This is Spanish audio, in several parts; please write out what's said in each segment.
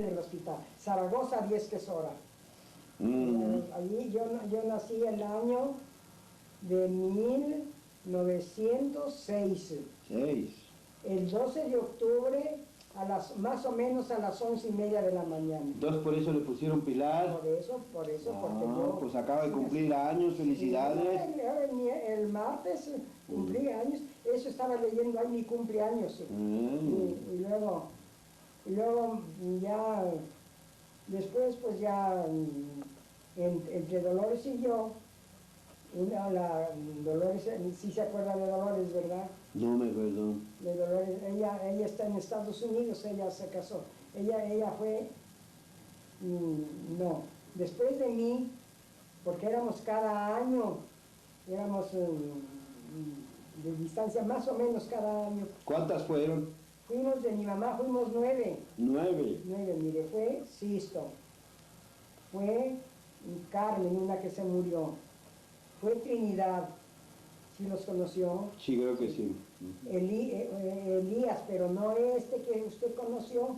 del hospital. Zaragoza, 10 que es hora. Allí yo nací el año de 1906. El 12 de octubre, más o menos a las 11:30 de la mañana. Entonces por eso le pusieron Pilar. Por eso, porque yo... Pues acaba de cumplir años, felicidades. El martes cumplí años, eso estaba leyendo ahí mi cumpleaños. Y luego ya, después pues ya, entre Dolores y yo, Dolores, sí se acuerda de Dolores, ¿verdad? No me acuerdo. De Dolores, ella está en Estados Unidos, ella se casó. Ella fue, no, después de mí, porque éramos cada año, éramos de distancia más o menos cada año. ¿Cuántas fueron? Fuimos de mi mamá, fuimos 9. 9. 9, mire, fue Sisto, fue Carmen, una que se murió, fue Trinidad, ¿sí los conoció? Sí, creo que sí. Elías, pero no este que usted conoció,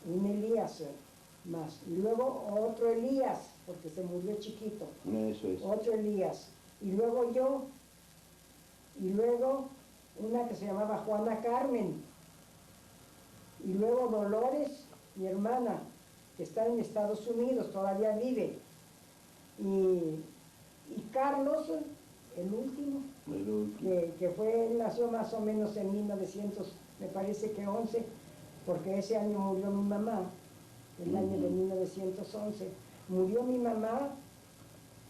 un Elías más. Y luego otro Elías, porque se murió chiquito. Eso es. Otro Elías. Y luego yo, y luego una que se llamaba Juana Carmen. Y luego Dolores, mi hermana, que está en Estados Unidos, todavía vive. Y Carlos, el último, que él nació más o menos en 1900, me parece que 11, porque ese año murió mi mamá, el año de 1911. Murió mi mamá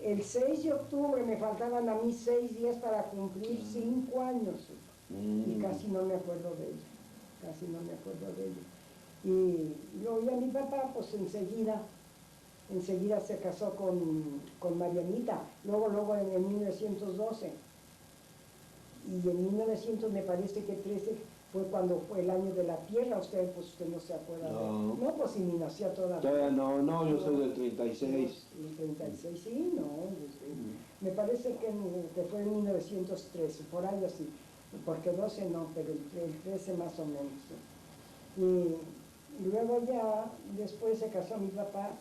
el 6 de octubre, me faltaban a mí 6 días para cumplir 5 años. Y casi no me acuerdo de ella, Y luego ya mi papá, pues enseguida se casó con Marianita, luego en 1912. Y en 1900 me parece que 13 fue cuando fue el año de la tierra. Usted no se acuerda. No, pues si ni nació todavía. Todavía no, yo soy del 36. El 36, sí, no. Me parece que fue en 1913, por ahí así. Porque 12 no, pero el 13 más o menos. Y luego ya, después se casó mi papá.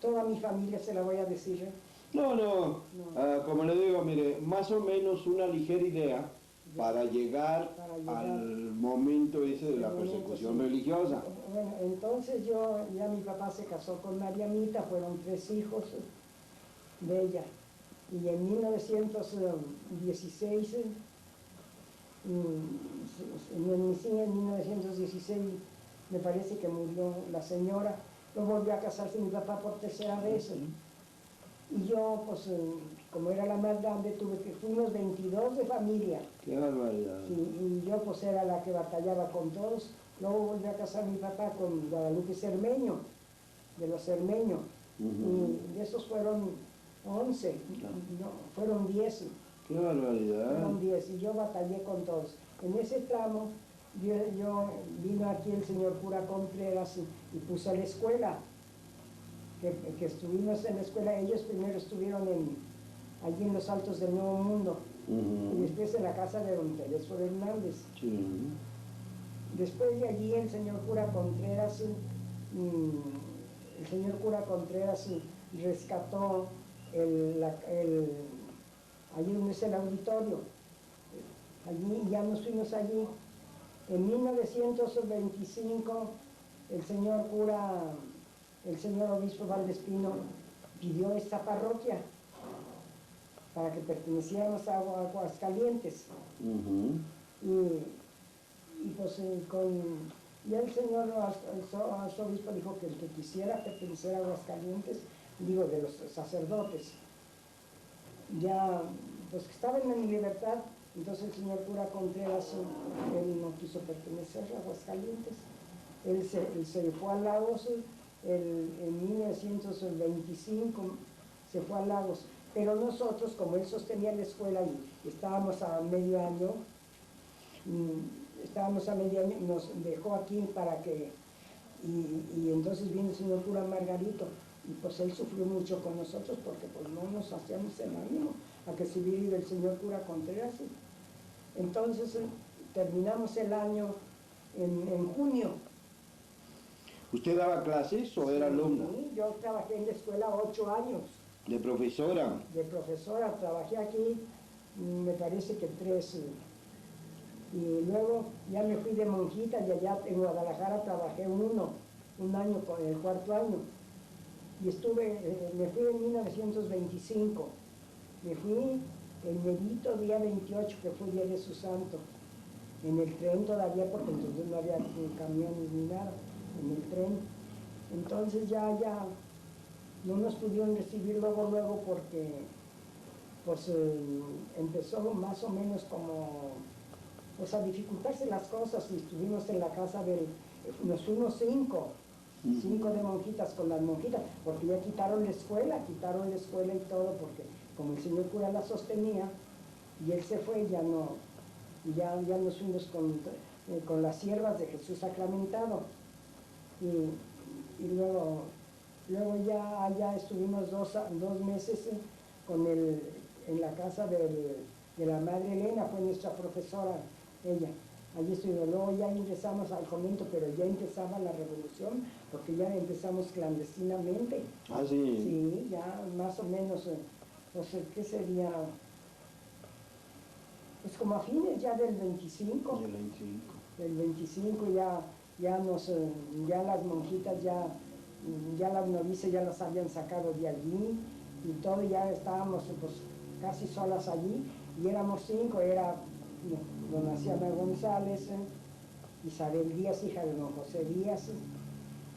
Toda mi familia se la voy a decir. Como le digo, mire, más o menos una ligera idea para llegar al momento ese de la persecución religiosa. Bueno, entonces ya mi papá se casó con Marianita, fueron 3 hijos de ella. Y en 1916, en 1916 me parece que murió la señora. Luego volvió a casarse mi papá por 3.ª vez. Y yo, pues, como era la más grande, fuimos 22 de familia. ¡Qué barbaridad! Y yo, pues, era la que batallaba con todos. Luego volvió a casar mi papá con Guadalupe Cermeño, de los Cermeño. Y de esos fueron 11, no, fueron 10. ¡Qué barbaridad! Fueron 10, y yo batallé con todos. En ese tramo, vino aquí el señor cura Contreras y puso la escuela. Que estuvimos en la escuela, ellos primero estuvieron allí en los Altos del Nuevo Mundo, y después en la casa de don Tereso Hernández. Después de allí el señor cura Contreras, rescató allí donde es el auditorio, allí ya nos fuimos allí. En 1925 el señor obispo Valdespino pidió esta parroquia para que perteneciéramos a Aguascalientes. Y pues ya el señor arzobispo dijo que el que quisiera pertenecer a Aguascalientes, digo de los sacerdotes, ya pues que estaban en libertad. Entonces el señor cura Contreras, él no quiso pertenecer a Aguascalientes, él se fue a Lagos. En 1925 se fue a Lagos, pero nosotros, como él sostenía la escuela y estábamos a medio año, nos dejó aquí para que, y entonces vino el señor cura Margarito, y pues él sufrió mucho con nosotros porque pues no nos hacíamos el ánimo a que se hubiera ido el señor cura Contreras. Entonces terminamos el año en junio. ¿Usted daba clases o era alumna? Sí, yo trabajé en la escuela 8 años. ¿De profesora? De profesora, trabajé aquí, me parece que 3. Y luego ya me fui de monjita y allá en Guadalajara trabajé un año, el 4.º año. Y me fui en 1925. Me fui el medito día 28, que fue el día de su santo. En el tren todavía, porque entonces no había camión ni nada, en el tren. Entonces ya no nos pudieron recibir luego porque pues empezó más o menos como pues a dificultarse las cosas y estuvimos en la casa nos fuimos 5 de monjitas con las monjitas, porque ya quitaron la escuela y todo, porque como el señor cura la sostenía y él se fue, ya nos fuimos con las siervas de Jesús sacramentado y luego ya allá estuvimos 2 meses en la casa de la Madre Elena, fue nuestra profesora, ella. Allí estuvimos, luego ya ingresamos al convento, pero ya empezaba la revolución, porque ya empezamos clandestinamente. Ah, sí. Sí, ya más o menos, no sé, ¿qué sería? Pues como a fines ya del 25. Del 25. Del 25 ya las monjitas, ya las novicias ya las habían sacado de allí, y todo, ya estábamos pues casi solas allí, y éramos 5, era don Asiana González, Isabel Díaz, hija de don José Díaz,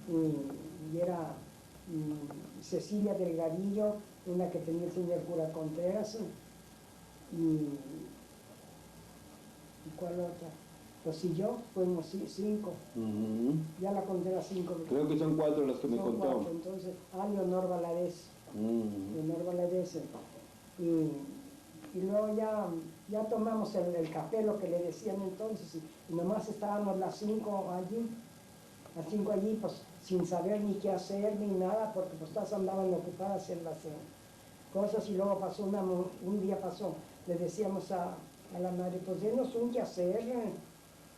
y era Cecilia Delgadillo, una que tenía el señor cura Contreras, y ¿cuál otra? Pues si yo, fuimos 5. Ya la conté a 5. Creo que son 4 las que me contó. 4, entonces, Leonor Valadez. Leonor Valadez. Y luego ya tomamos el café, lo que le decían entonces, y nomás estábamos las 5 allí, pues sin saber ni qué hacer ni nada, porque pues todas andaban ocupadas en las cosas, y luego un día pasó, le decíamos a la madre, pues denos un qué hacer,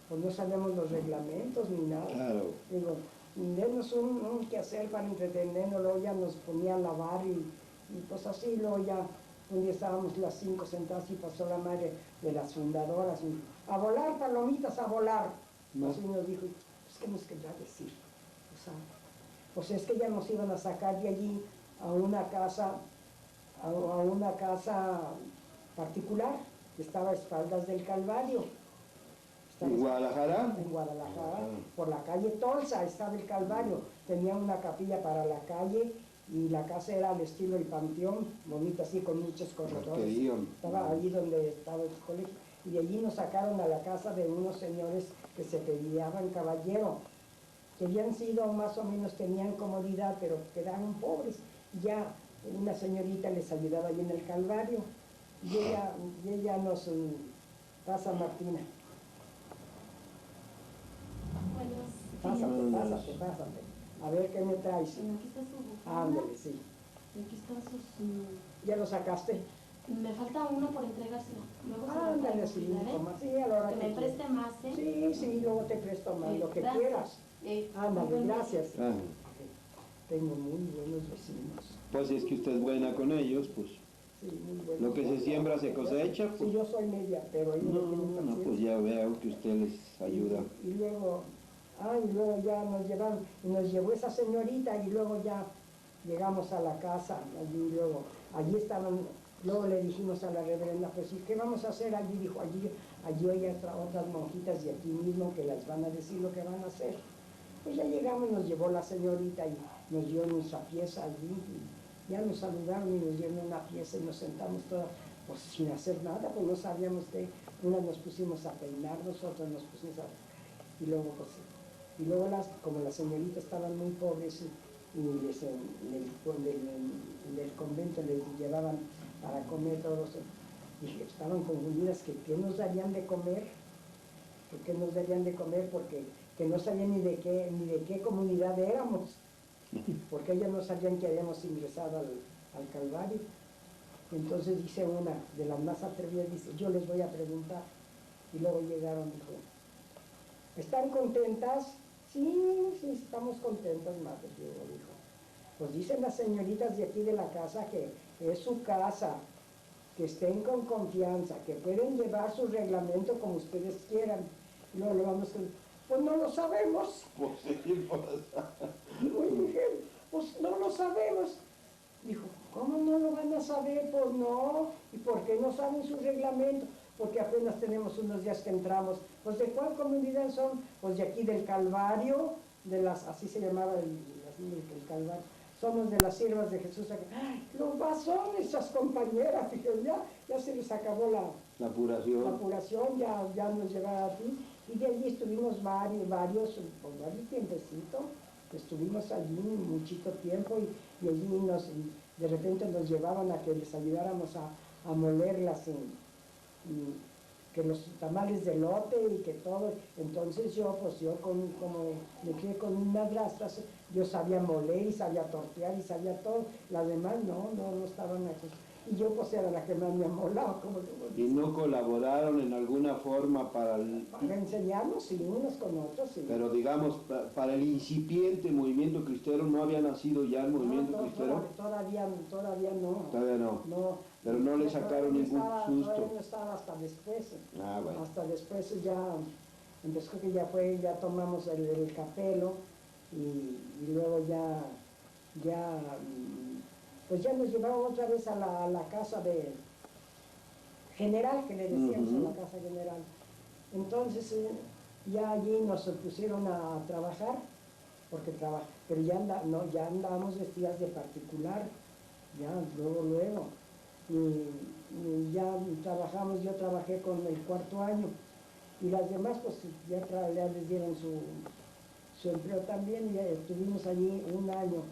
pues no sabemos los reglamentos ni nada. Claro. Digo, denos un qué hacer para entretenernos, luego ya nos ponía a lavar y pues así, luego ya un día estábamos las 5 sentadas y pasó la madre de las fundadoras, y, a volar palomitas, a volar. No. Así nos dijo, pues ¿qué nos querrá decir? O sea, pues es que ya nos iban a sacar de allí a una casa particular, que estaba a espaldas del Calvario. ¿En Guadalajara? En Guadalajara, por la calle Tolsa estaba el Calvario. Tenía una capilla para la calle y la casa era al estilo del Panteón, bonita así, con muchos corredores. Estaba allí donde estaba el colegio. Y de allí nos sacaron a la casa de unos señores que se peleaban caballero, que habían sido más o menos, tenían comodidad, pero quedaron pobres. Ya una señorita les ayudaba allí en el Calvario. Y ella nos pasa, Martina. Pásate. A ver qué me traes. Aquí está su bufanda. Ándale, sí. Y aquí están sus... ¿Ya lo sacaste? Me falta uno por entregárselo. Luego Ándale, sí, toma, sí, a la hora que me preste quieras. más, ¿eh? Sí, luego te presto más, lo que gracias. quieras. Ándale, gracias. Ah. Tengo muy buenos vecinos. Pues si es que usted es buena con ellos, pues Sí, muy buenos. lo que se siembra se cosecha. Pues. Sí, yo soy media, pero ellos no tienen No, paciencia. pues ya veo que usted les ayuda. Y luego ya nos llevó esa señorita, y luego ya llegamos a la casa, allí estaban, luego le dijimos a la reverenda, pues ¿y qué vamos a hacer allí? Dijo, allí hay otras monjitas de aquí mismo que les van a decir lo que van a hacer. Pues ya llegamos, nos llevó la señorita y nos dio nuestra pieza allí, y ya nos saludaron y nos dieron una pieza y nos sentamos todas, pues sin hacer nada, pues no sabíamos qué. Unas nos pusimos a peinarnos, otras nos pusimos y luego como las señoritas estaban muy pobres y del convento les llevaban para comer todos, y estaban confundidas que qué nos darían de comer, porque que no sabían ni de qué comunidad éramos, porque ellas no sabían que habíamos ingresado al Calvario. Entonces dice una de las más atrevidas, dice, yo les voy a preguntar. Y luego llegaron, dijo, ¿están contentas? Sí, sí, estamos contentos, madre, dijo. Pues dicen las señoritas de aquí de la casa que es su casa, que estén con confianza, que pueden llevar su reglamento como ustedes quieran. Y luego le vamos a decir, pues no lo sabemos. Pues sí, pues. Pues dije, pues no lo sabemos. Dijo, ¿cómo no lo van a saber? Pues no. ¿Y por qué no saben su reglamento? Porque apenas tenemos unos días que entramos. Pues ¿de cuál comunidad son? Pues de aquí del Calvario, así se llamaba el Calvario. Somos de las siervas de Jesús. ¡Ay, los vasones, esas compañeras! Dije, ya se les acabó la apuración, ya nos llevaba a ti. Y de allí estuvimos varios tiempecitos. Estuvimos allí muchito tiempo y allí de repente nos llevaban a que les ayudáramos a molerlas, que los tamales de elote y que todo. Entonces yo como me crié con un madrastra, yo sabía moler y sabía tortear y sabía todo. Las demás no estaban aquí. Y yo pues era la que más me amolaba, como ¿Y no colaboraron en alguna forma para enseñarnos, sí, unos con otros, sí. Pero digamos, para el incipiente movimiento cristero, ¿no había nacido ya el movimiento cristero? Todavía no. Todavía no. No. Pero no le sacaron ningún susto. Todavía no estaba hasta después. Ah, bueno. Hasta después después que ya tomamos el capelo y luego pues ya nos llevaron otra vez a la casa de general, que le decíamos, a la casa general. Entonces ya allí nos pusieron a trabajar, pero ya andábamos vestidas de particular, ya luego. Y ya trabajamos, yo trabajé con el 4º año, y las demás pues ya les dieron su empleo también, y estuvimos allí 1 año.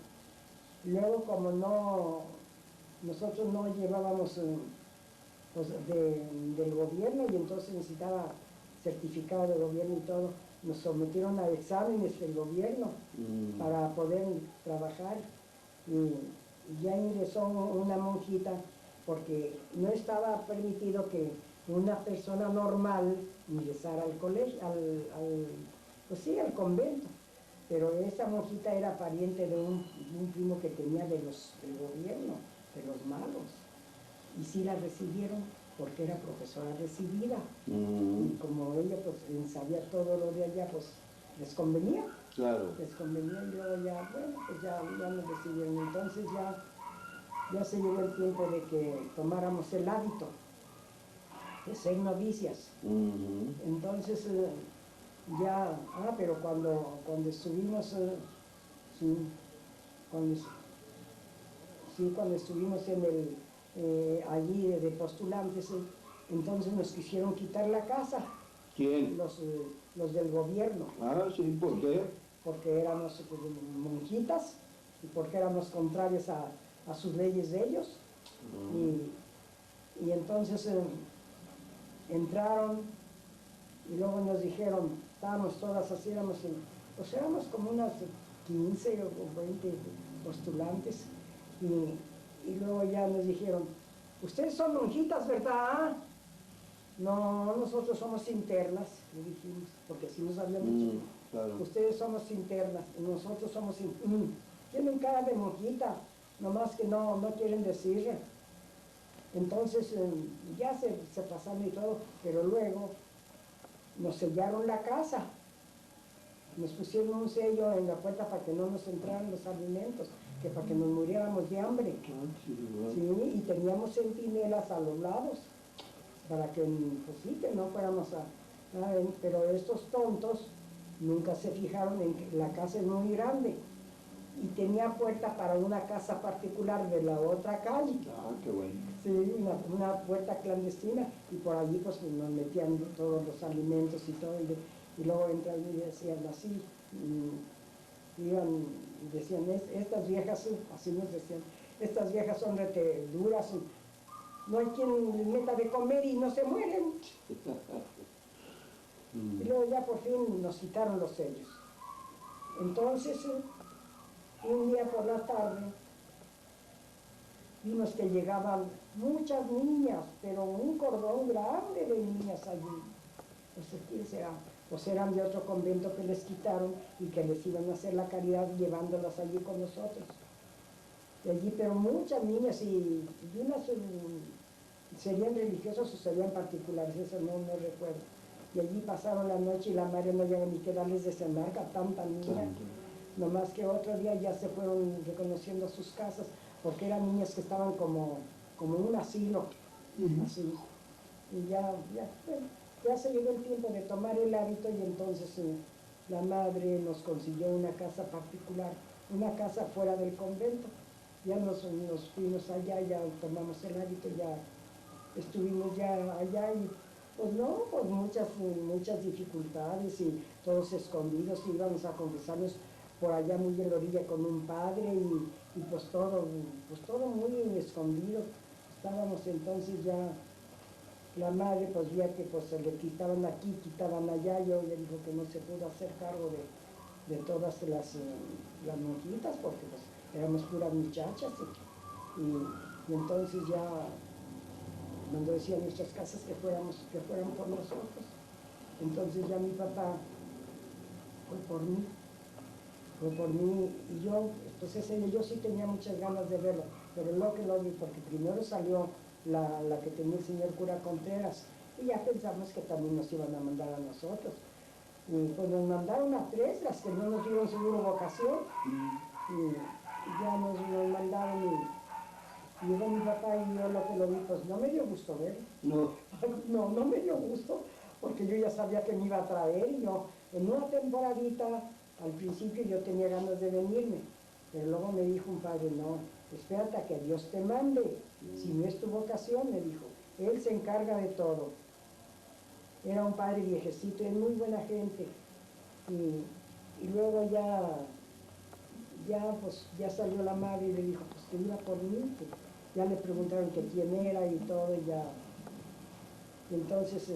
Luego como nosotros no llevábamos pues, del gobierno, y entonces necesitaba certificado de gobierno y todo, nos sometieron a exámenes del gobierno para poder trabajar, y ya ingresó una monjita, porque no estaba permitido que una persona normal ingresara al colegio, al convento. Pero esa monjita era pariente de un primo que tenía del gobierno, de los malos. Y sí la recibieron porque era profesora recibida. Y como ella pues sabía todo lo de allá, pues les convenía. Claro. Les convenía, y luego ya nos recibieron. Entonces ya se llegó el tiempo de que tomáramos el hábito de ser novicias. Entonces pero cuando estuvimos, cuando estuvimos allí de postulantes, entonces nos quisieron quitar la casa. ¿Quién? Los del gobierno. Ah, sí, ¿por qué? Porque éramos monjitas y porque éramos contrarios a sus leyes de ellos. Y entonces entraron y luego nos dijeron, estábamos todas así, éramos como unas 15 o 20 postulantes, y luego ya nos dijeron, ustedes son monjitas, ¿verdad? No, nosotros somos internas, le dijimos, porque así nos habían dicho. Claro. Ustedes somos internas, y nosotros somos tienen cara de monjita, nomás que no quieren decirle. Entonces ya se pasaron y todo, pero luego nos sellaron la casa, nos pusieron un sello en la puerta para que no nos entraran los alimentos, que para que nos muriéramos de hambre. Sí, y teníamos centinelas a los lados, para que, pues sí, que no fuéramos pero estos tontos nunca se fijaron en que la casa es muy grande y tenía puerta para una casa particular de la otra calle. Ah, qué bueno. Sí, una puerta clandestina, y por allí pues nos metían todos los alimentos y todo, y luego entraban y decían así, decían, estas viejas, así nos decían, estas viejas son rete duras, no hay quien les meta de comer y no se mueren. Y luego ya por fin nos quitaron los sellos. Entonces, un día por la tarde, vimos que llegaban muchas niñas, pero un cordón grande de niñas allí. No sé quién será, pues eran de otro convento que les quitaron y que les iban a hacer la caridad llevándolas allí con nosotros. Y allí, pero muchas niñas, y unas serían religiosas o serían particulares, eso no recuerdo. Y allí pasaron la noche y la madre no llegó ni que darles de cenar a tanta niña. Nomás que otro día ya se fueron reconociendo sus casas, porque eran niñas que estaban como en un asilo, así. Y ya se llegó el tiempo de tomar el hábito y entonces la madre nos consiguió una casa particular, una casa fuera del convento. Ya nos fuimos allá, ya tomamos el hábito, ya estuvimos ya allá y pues no, pues muchas dificultades y todos escondidos, íbamos a confesarnos por allá muy en la orilla con un padre y pues todo muy escondido. Estábamos entonces ya, la madre pues ya que pues se le quitaban aquí, quitaban allá, yo le dijo que no se pudo hacer cargo de todas las monjitas porque pues éramos puras muchachas y entonces ya nos decían nuestras casas que fueran por nosotros. Entonces ya mi papá fue por mí y yo, pues yo sí tenía muchas ganas de verlo, pero lo vi, porque primero salió la que tenía el señor cura Contreras y ya pensamos que también nos iban a mandar a nosotros. Y pues nos mandaron a 3, las que no nos dieron seguro vocación, y ya nos mandaron y llegó mi papá y yo lo que lo vi, pues no me dio gusto ver. No me dio gusto, porque yo ya sabía que me iba a traer y yo en una temporadita, al principio yo tenía ganas de venirme, pero luego me dijo un padre, no, espérate a que Dios te mande, si no es tu vocación, me dijo, Él se encarga de todo. Era un padre viejecito y muy buena gente, y luego ya salió la madre y le dijo, pues que iba por mí, que ya le preguntaron que quién era y todo, y ya. Y entonces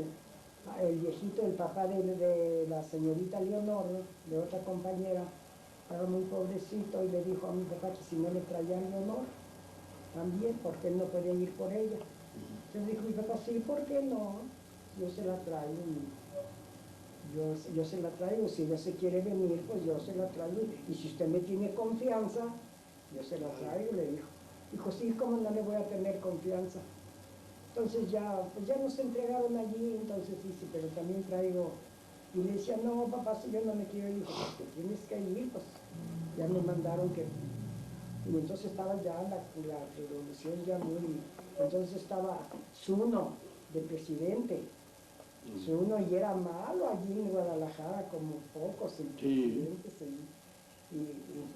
el viejito, el papá de la señorita Leonor, de otra compañera, estaba muy pobrecito y le dijo a mi papá que si no le traían Leonor, también, porque él no podía ir por ella. Entonces dijo mi papá, sí, ¿por qué no? Yo se la traigo. Yo se la traigo, si ella se quiere venir, pues yo se la traigo. Y si usted me tiene confianza, yo se la traigo, le dijo. Dijo, sí, ¿cómo no le voy a tener confianza? Entonces pues ya nos entregaron allí, entonces dice, pero también traigo. Y le decía, no, papá, si yo no me quiero ir, porque tienes que ir, pues ya me mandaron que. Y entonces estaba ya la revolución ya muy. Entonces estaba Zuno de presidente. Zuno y era malo allí en Guadalajara, como pocos presidentes.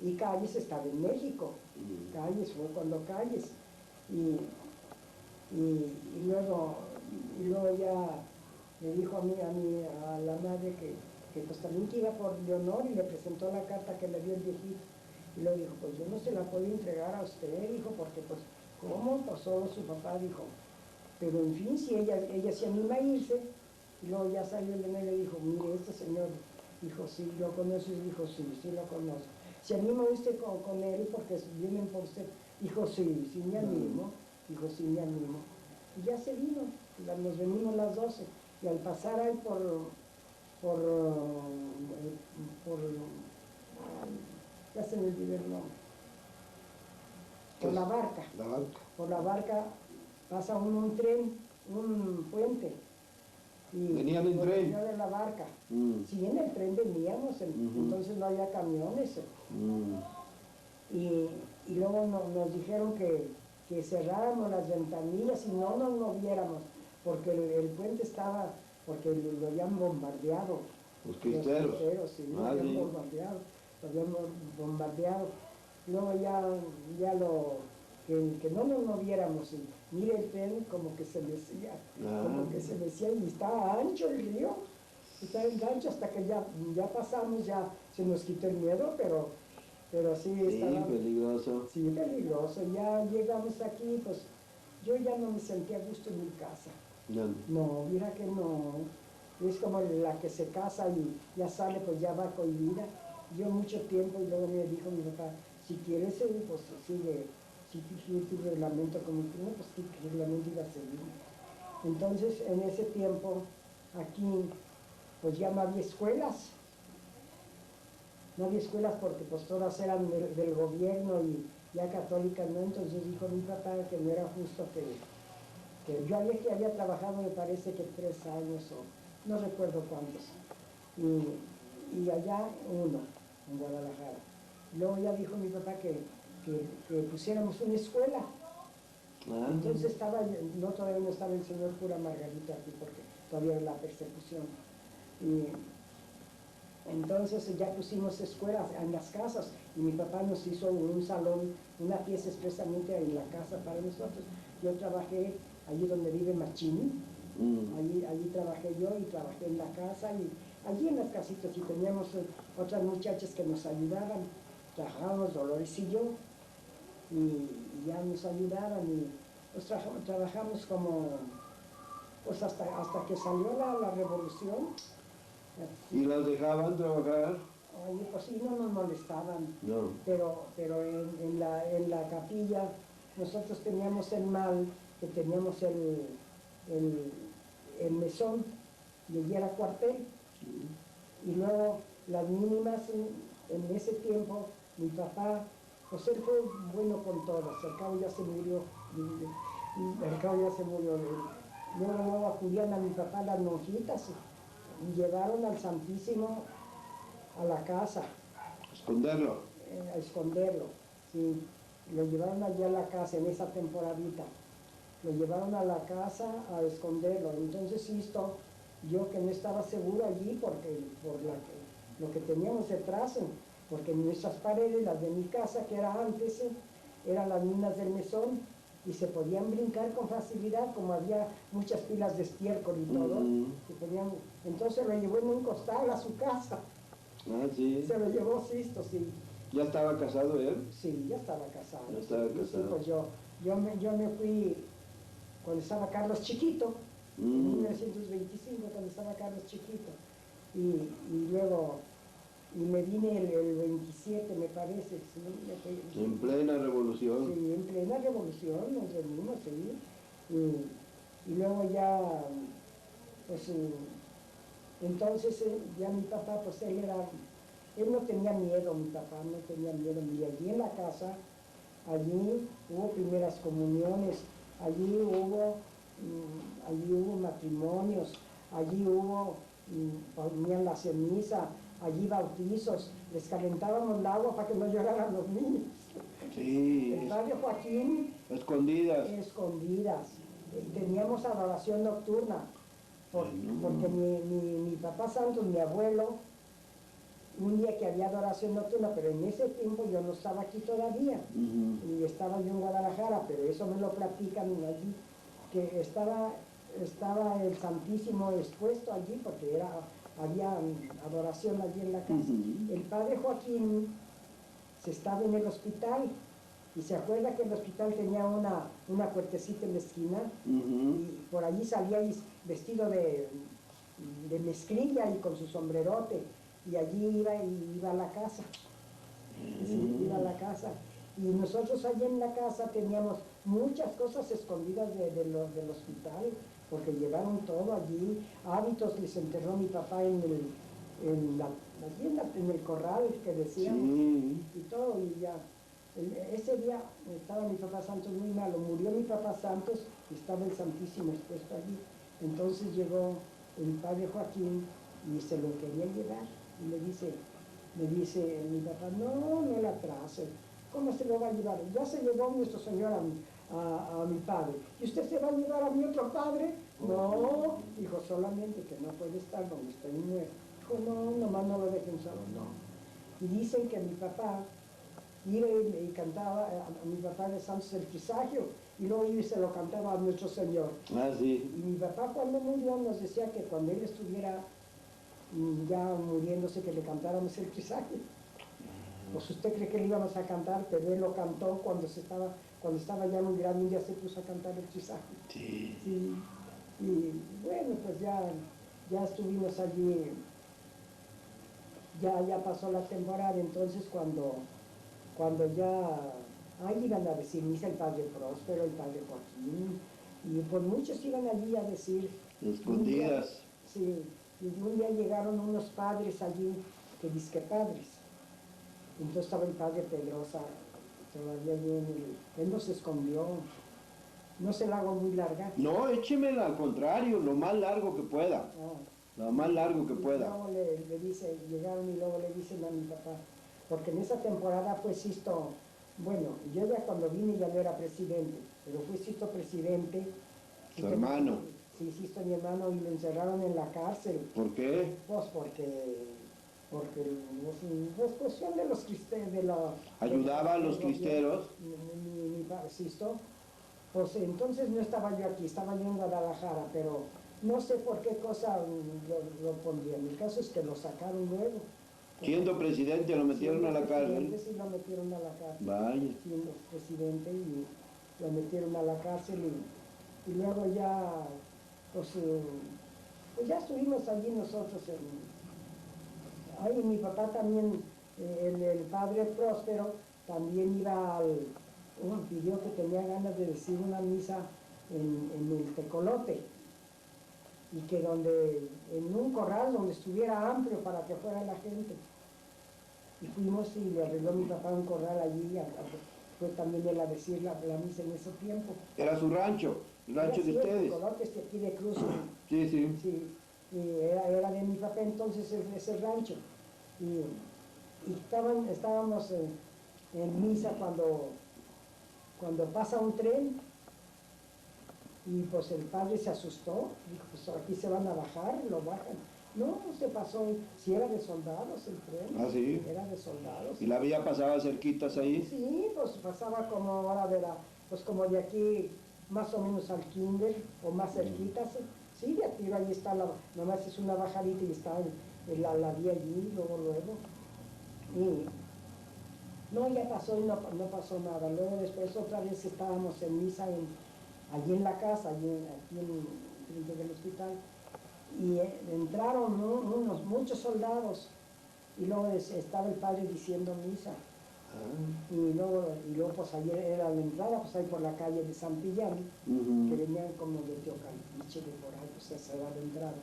Y Calles estaba en México. Calles fue cuando Calles. Y luego ya le dijo a la madre que pues también que iba por Leonor y le presentó la carta que le dio el viejito. Y le dijo, pues yo no se la puedo entregar a usted, dijo, porque pues, ¿cómo? Pues solo su papá dijo. Pero en fin, si ella se anima a irse, y luego ya salió el y le dijo, mire, este señor, dijo, sí, ¿lo conoces? Dijo, sí lo conozco. ¿Se anima usted con él porque vienen por usted? Dijo, sí me animo. Dijo, sí me animo. Y ya se vino, nos venimos las 12. Y al pasar ahí ya se me olvidó el nombre. Por la barca. Por la barca pasa un tren, un puente. Y ¿Venían en tren? Venía de la barca. Sí, en el tren veníamos, entonces no había camiones. Y luego nos dijeron que cerráramos las ventanillas y no nos moviéramos, porque el puente estaba, porque lo habían bombardeado. Los cristeros. Sí, lo habían bombardeado. Luego que no nos moviéramos, y mire el tren como que se mecía, y estaba ancho el río, estaba ancho hasta que ya pasamos, ya se nos quitó el miedo, pero sí estaba... peligroso. Sí, peligroso. Ya llegamos aquí, pues yo ya no me sentía a gusto en mi casa. No, mira que no. Es como la que se casa y ya sale, pues ya va cohibida. Yo mucho tiempo, y luego me dijo mi papá, si quieres, pues sigue tu reglamento como tú, pues tu reglamento iba a seguir. Entonces, en ese tiempo, aquí pues ya no había escuelas. No había escuelas porque pues todas eran del gobierno y ya católicas, ¿no? Entonces dijo mi papá que no era justo que yo había trabajado, me parece que 3 años o no recuerdo cuántos. Y allá uno, en Guadalajara. Luego ya dijo mi papá que pusiéramos una escuela. Entonces todavía no estaba el señor cura Margarito aquí porque todavía era la persecución. Y entonces ya pusimos escuelas en las casas y mi papá nos hizo un salón, una pieza expresamente en la casa para nosotros. Yo trabajé allí donde vive Machini, allí trabajé yo y trabajé en la casa y allí en las casitas y teníamos otras muchachas que nos ayudaban, trabajábamos Dolores y yo y ya nos ayudaban y pues trabajamos como pues hasta que salió la revolución. ¿Y las dejaban trabajar? Oye, pues sí, no nos molestaban, No. pero en la capilla nosotros teníamos el mal, que teníamos el mesón, y allí era cuartel. Y luego las mínimas, en ese tiempo, mi papá, pues él fue bueno con todas, al cabo ya se murió, Luego acudían a mi papá las monjitas y llevaron al Santísimo a la casa. ¿Esconderlo? A esconderlo, sí. Lo llevaron allá a la casa en esa temporadita. Lo llevaron a la casa a esconderlo. Entonces, yo que no estaba seguro allí por lo que teníamos detrás, porque nuestras paredes, las de mi casa, que era antes, eran las minas del mesón y se podían brincar con facilidad, como había muchas pilas de estiércol y todo. Entonces lo llevó en un costal a su casa. Ah, sí. Se lo llevó Sisto, sí. ¿Ya estaba casado él? Sí, ya estaba casado. Ya estaba casado. Sí, pues yo me fui cuando estaba Carlos chiquito, en 1925, cuando estaba Carlos chiquito. Y luego, me vine el 27, me parece. ¿Sí? En plena revolución. Sí, en plena revolución, nos venimos, sí. Y luego ya, pues, entonces ya mi papá, pues él no tenía miedo, mi papá no tenía miedo. Mira, allí en la casa, allí hubo primeras comuniones, allí hubo matrimonios, allí ponían la ceniza, allí bautizos, les calentábamos el agua para que no lloraran los niños. Sí. El padre Joaquín. Escondidas. Escondidas. Teníamos adoración nocturna, porque mi papá santo, mi abuelo, un día que había adoración nocturna, pero en ese tiempo yo no estaba aquí todavía, y estaba yo en Guadalajara, pero eso me lo platican allí, que estaba el Santísimo expuesto allí, porque había adoración allí en la casa. El padre Joaquín se estaba en el hospital, y se acuerda que el hospital tenía una puertecita en la esquina, y por allí salía vestido de mezclilla y con su sombrerote, y allí iba a la casa. Sí, iba a la casa. Y nosotros allí en la casa teníamos muchas cosas escondidas del hospital, porque llevaron todo allí. Hábitos les enterró mi papá en el corral que decíamos, y todo, y ya. Ese día estaba mi papá Santos muy malo, murió mi papá Santos y estaba el Santísimo expuesto allí. Entonces llegó el padre Joaquín y se lo quería llevar. Y me dice mi papá, no la trace. ¿Cómo se lo va a llevar? Ya se llevó nuestro Señor a mi padre. ¿Y usted se va a llevar a mi otro padre? No, dijo, solamente que no puede estar donde estoy muerto. Dijo, no, nomás no lo dejen solo, no. Y dicen que mi papá iba y cantaba a mi papá de Santos el Trisagio, y luego iba y se lo cantaba a nuestro Señor. Ah, sí. Y mi papá cuando murió nos decía que cuando él estuviera ya muriéndose, que le cantáramos el Trisagio. Pues usted cree que le íbamos a cantar, pero él lo cantó cuando estaba ya muy grande, un día se puso a cantar el Trisagio. Sí. Sí. Y bueno, pues ya estuvimos allí, ya pasó la temporada. Entonces cuando ya iban a decir misa el padre Próspero, el padre Joaquín, y por muchos iban allí a decir escondidas. Sí, Y un día llegaron unos padres allí, que dizque padres. Entonces estaba el padre Pedrosa, todavía bien, él no se escondió. No se la hago muy larga. No, échemela al contrario, lo más largo que pueda. Lo más largo que Y pueda. luego le dice, llegaron y luego le dicen a mi papá, porque en esa temporada fue Sisto, bueno, yo ya cuando vine ya no era presidente, pero fue Sisto presidente. Su hermano. Sí, Sisto mi hermano, y lo encerraron en la cárcel. ¿Por qué? Pues pues cuestión de los cristeros, ¿Ayudaba a los cristeros? Mi Sisto, pues entonces no estaba yo aquí, estaba yo en Guadalajara, pero no sé por qué cosa lo pondrían. El caso es que lo sacaron luego. Siendo presidente lo metieron a la cárcel. Sí, lo metieron a la cárcel. Vaya. Siendo presidente y lo metieron a la cárcel y luego ya, pues ya estuvimos allí nosotros. Ahí mi papá también, el padre Próspero, también iba pidió que tenía ganas de decir una misa en el Tecolote, y que en un corral donde estuviera amplio para que fuera la gente. Y fuimos y le arregló mi papá un corral allí, fue también él a decir la misa en ese tiempo. Era su rancho, el rancho de ustedes. El Tecolote es de aquí de Cruz. Sí, sí. Sí, y era de mi papá entonces ese rancho. Y estábamos en misa cuando pasa un tren, y pues el padre se asustó, dijo, pues aquí se van a bajar, lo bajan. No, se pasó, si era de soldados el tren. Ah, sí. Era de soldados. ¿Y la vía pasaba cerquitas ahí? Sí, pues pasaba como ahora pues como de aquí más o menos al kinder, o más cerquitas. Sí, de aquí, ahí está, nomás es una bajadita y está la vía allí, luego. Y no, ya pasó y no pasó nada. Luego después otra vez estábamos en misa allí en la casa, aquí frente del hospital, y entraron muchos soldados, y luego estaba el padre diciendo misa. Y luego pues ayer era la entrada, pues ahí por la calle de San Pillán, que venían como de Teocaltiche, de por ahí, pues esa era la entrada.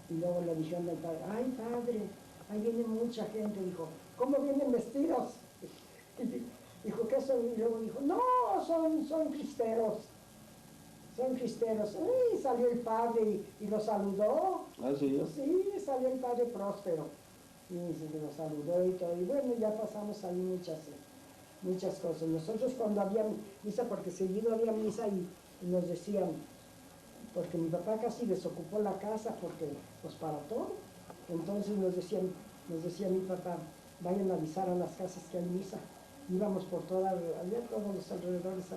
Y luego le dijeron al padre, ay padre, ahí viene mucha gente. Dijo, ¿cómo vienen vestidos? Dijo, ¿qué son? Y luego dijo, no, son cristeros. Son cristeros. Y salió el padre y lo saludó. ¿Ah, sí? Sí, salió el padre Próspero. Y lo saludó y todo. Y bueno, ya pasamos ahí muchas cosas. Nosotros cuando había misa, porque seguido había misa y nos decían, porque mi papá casi desocupó la casa, porque pues para todo. Entonces nos decía mi papá, vayan a avisar a las casas que hay misa. Íbamos por todos los alrededores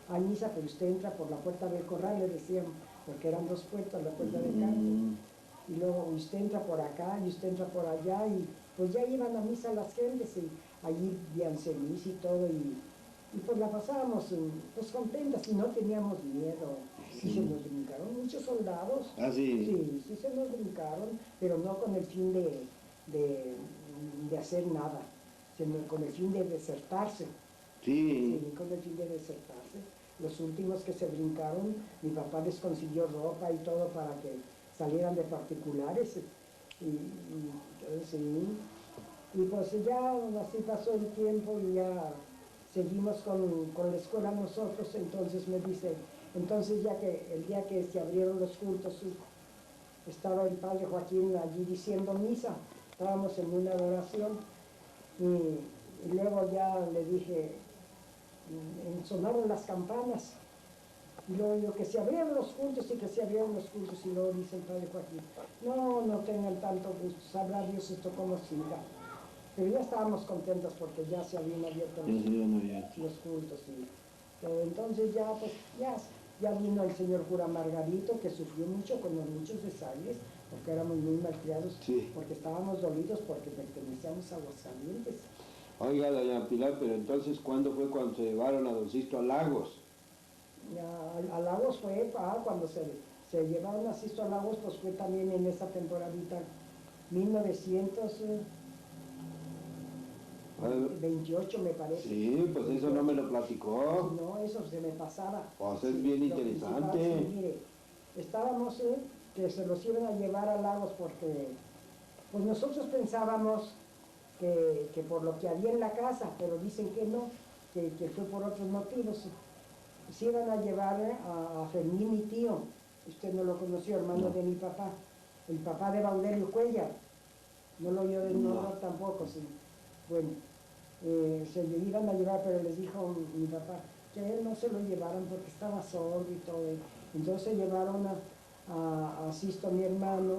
a misa, pero usted entra por la puerta del corral, le decían, porque eran dos puertas, la puerta del campo. Y luego usted entra por acá y usted entra por allá, y pues ya iban a misa las gentes, y allí vían misa y todo, y pues la pasábamos pues contentas y no teníamos miedo. Y se nos brincaron muchos soldados. ¿Ah, sí? Sí se nos brincaron, pero no con el fin de hacer nada, sino con el fin de desertarse. Sí. Sí, con el fin de desertarse. Los últimos que se brincaron, mi papá les consiguió ropa y todo para que salieran de particulares. Y pues ya así pasó el tiempo y ya seguimos con la escuela nosotros. Entonces me dice, entonces ya que el día que se abrieron los cultos, estaba el padre Joaquín allí diciendo misa, estábamos en una adoración, y luego ya le dije, sonaron las campanas, y luego digo que se abrieron los cultos, y y luego dice el padre Joaquín, no tengan tanto gusto, sabrá Dios esto cómo siga. Pero ya estábamos contentos porque ya se habían abierto los cultos. Pero entonces ya, pues, ya vino el señor cura Margarito, que sufrió mucho con los muchos desaires, porque éramos muy malcriados, porque estábamos dolidos porque pertenecíamos a Aguascalientes. Oiga, doña Pilar, pero entonces, ¿cuándo fue cuando se llevaron a don Sisto a Lagos? A Lagos fue, cuando se llevaron a Sisto a Lagos, pues fue también en esa temporadita, 1928 me parece. Sí, pues eso no me lo platicó. No, eso se me pasaba. Pues es bien interesante. Sí, mire, estábamos que se los iban a llevar a Lagos porque pues nosotros pensábamos que por lo que había en la casa, pero dicen que no, que fue por otros motivos. Se iban a llevar a Fermín, mi tío, usted no lo conoció, hermano No. de mi papá, el papá de Baudelio Cuellar, no lo oyó del nombre tampoco, sí. Bueno, se le iban a llevar, pero les dijo mi papá que él no se lo llevaran porque estaba sordo y todo. Entonces llevaron a Sisto, mi hermano,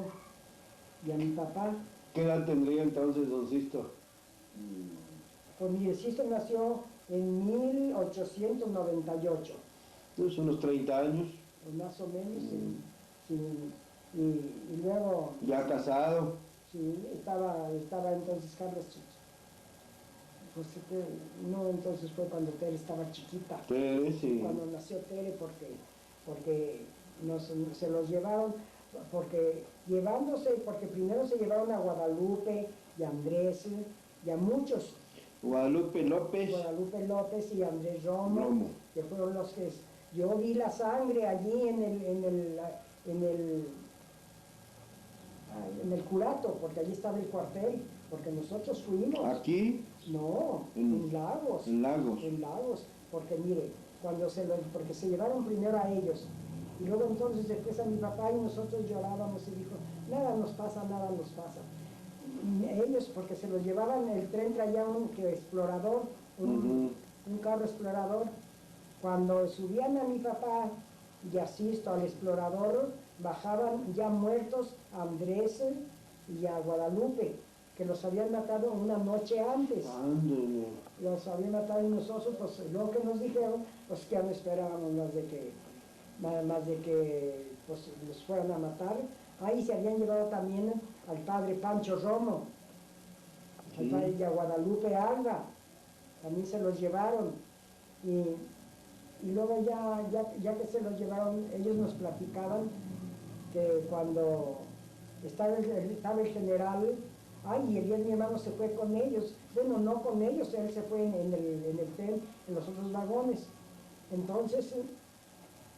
y a mi papá. ¿Qué edad tendría entonces don Sisto? Pues mi Sisto nació en 1898. Entonces unos 30 años. Pues más o menos, sí. Y luego, Ya casado. sí, estaba entonces Carlos Chicho. Pues no, entonces fue cuando Tere estaba chiquita. Tere, sí. Cuando nació Tere, porque se los llevaron, porque primero se llevaron a Guadalupe y a Andrés y a muchos. Guadalupe López. Guadalupe López y Andrés Romo, que fueron los que... Yo vi la sangre allí en el curato, porque allí estaba el cuartel, porque nosotros fuimos. ¿Aquí? No, en Lagos. En Lagos. En Lagos, porque mire, porque se llevaron primero a ellos, y luego entonces después a mi papá y nosotros llorábamos y dijo, nada nos pasa, nada nos pasa. Y ellos, porque se los llevaban, el tren traía un explorador, un carro explorador. Cuando subían a mi papá y asisto al explorador, bajaban ya muertos a Andrés y a Guadalupe, que los habían matado una noche antes. Ándale. Los habían matado y nosotros, pues lo que nos dijeron, pues que ya no esperábamos más de que pues, los fueran a matar. Ahí se habían llevado también al padre Pancho Romo, al padre y a Guadalupe Alba, también se los llevaron. Y luego ya que se los llevaron, ellos nos platicaban que cuando estaba el general, y el día mi hermano se fue con ellos. Bueno, no con ellos, él se fue en el tren, en los otros vagones. Entonces,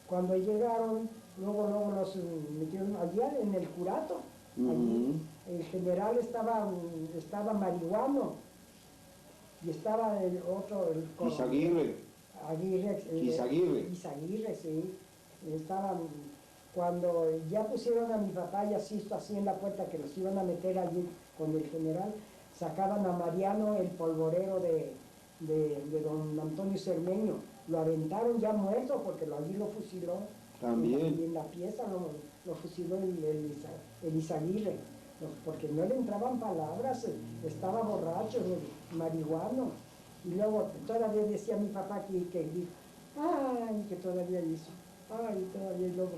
cuando llegaron, luego los metieron allá en el curato. Allí, el general estaba marihuano, y estaba el otro, Izaguirre, sí. Cuando ya pusieron a mi papá y a Sisto así en la puerta, que los iban a meter allí con el general, sacaban a Mariano, el polvorero de don Antonio Cermeño. Lo aventaron ya muerto porque allí lo fusiló. También. Y en la pieza lo fusiló el Izaguirre, porque no le entraban palabras, estaba borracho, marihuano. Y luego todavía decía mi papá que todavía hizo, todavía, y luego,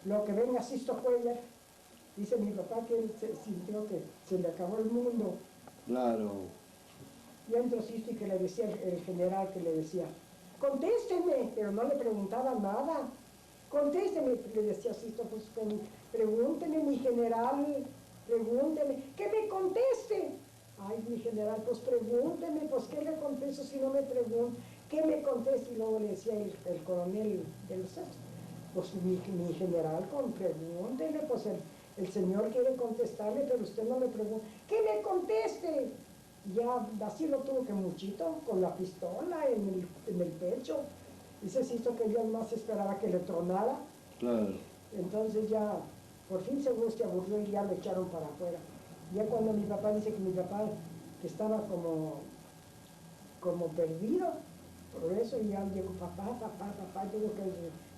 lo que venga Sisto Cuellar, dice mi papá que él sintió que se le acabó el mundo. Claro. Y entró Sisto y que le decía el general, que le decía, contésteme, pero no le preguntaba nada. Contésteme, le decía Sisto, pues pregúnteme, mi general, pregúnteme, que me conteste. Ay, mi general, pues pregúnteme, pues ¿qué le contesto si no me pregunta? ¿Qué me contesta? Y luego le decía el coronel de los Sextos, pues mi general, pregúntele, pues el señor quiere contestarle, pero usted no le pregunta. ¡Que me conteste! Ya así lo tuvo que muchito, con la pistola en el pecho. Dice Sisto que yo más esperaba que le tronara. Claro. Entonces ya, por fin seguro se aburrió y ya lo echaron para afuera. Ya cuando mi papá dice que mi papá que estaba como perdido, por eso ya llegó papá, yo creo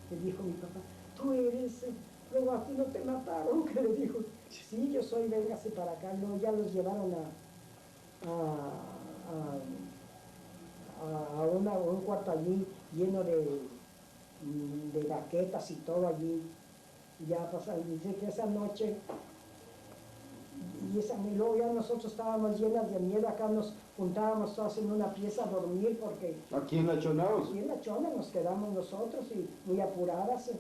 que dijo mi papá, tú eres, luego a ti no te mataron, que le dijo, sí, yo soy, véngase para acá. Luego ya los llevaron a un cuarto allí lleno de baquetas y todo allí. Ya pasaron, dice que esa noche, y luego ya nosotros estábamos llenas de miedo, acá nos juntábamos todos en una pieza a dormir porque... ¿Aquí en la Chonaos? Aquí en la Chona nos quedamos nosotros y muy apuradas.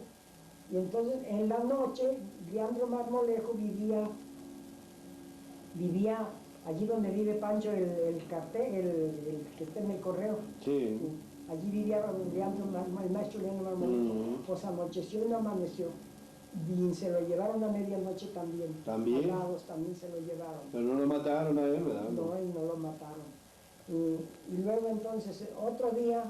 Y entonces en la noche, Leandro Marmolejo vivía allí donde vive Pancho, el cartel, el que está en el correo. Sí. Allí vivía el maestro Leandro Marmolejo. Pues anocheció y no amaneció. Y se lo llevaron a medianoche también. ¿También? Alados también se lo llevaron. Pero no lo mataron a él, ¿verdad? No, y no lo mataron. Y luego entonces, otro día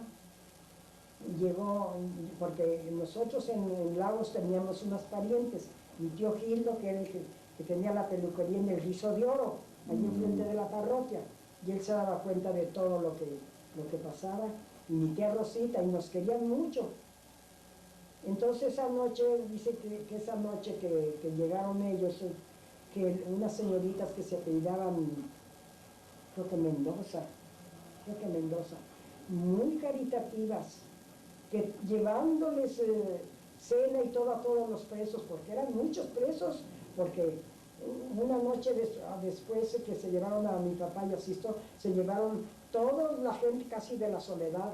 llegó, porque nosotros en Lagos teníamos unos parientes, mi tío Gildo, que era el que tenía la peluquería en el Rizo de Oro, allí enfrente de la parroquia, y él se daba cuenta de todo lo que pasaba, y mi tía Rosita, y nos querían mucho. Entonces esa noche, dice que esa noche que llegaron ellos, que unas señoritas que se apellidaban, creo que Mendoza, muy caritativas, que llevándoles cena y todo a todos los presos, porque eran muchos presos, porque una noche después que se llevaron a mi papá y a Sisto, se llevaron toda la gente casi de la Soledad.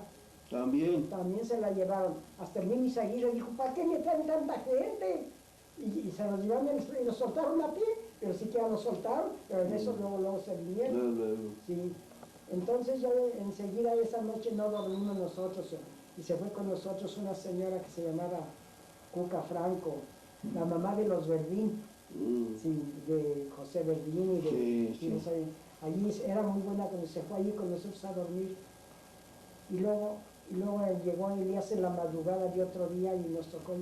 También. También se la llevaron. Hasta el Mimi Aguirre dijo, ¿para qué me traen tanta gente? Y se los llevaron y los soltaron a ti, pero siquiera los soltaron, pero en eso luego se vinieron. Sí. Entonces ya enseguida esa noche no dormimos nosotros, y se fue con nosotros una señora que se llamaba Cuca Franco, la mamá de los Verdín, sí, de José Verdín y de... Sí. Allí era muy buena cuando se fue allí con nosotros a dormir. Y luego llegó Elías en la madrugada de otro día y nos tocó,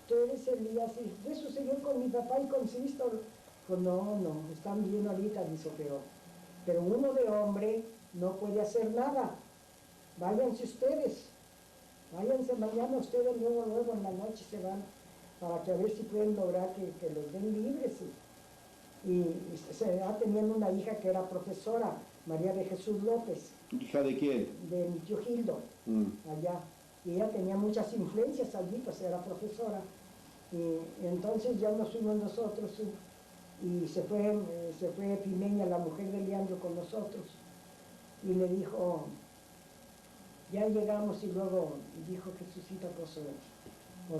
tú eres Elías, y eso sucedió con mi papá y con Sisto. Pues no, están bien ahorita, dice, pero uno de hombre no puede hacer nada. Váyanse ustedes, váyanse mañana ustedes, luego en la noche se van, para que a ver si pueden lograr que los den libres. Y se va teniendo una hija que era profesora, María de Jesús López. ¿Hija de quién? De mi tío Gildo, allá. Y ella tenía muchas influencias allí, pues era profesora. Y entonces ya nos fuimos nosotros, y se fue Pimeña, la mujer de Leandro, con nosotros. Y le dijo, ya llegamos, y luego dijo Jesucita, pues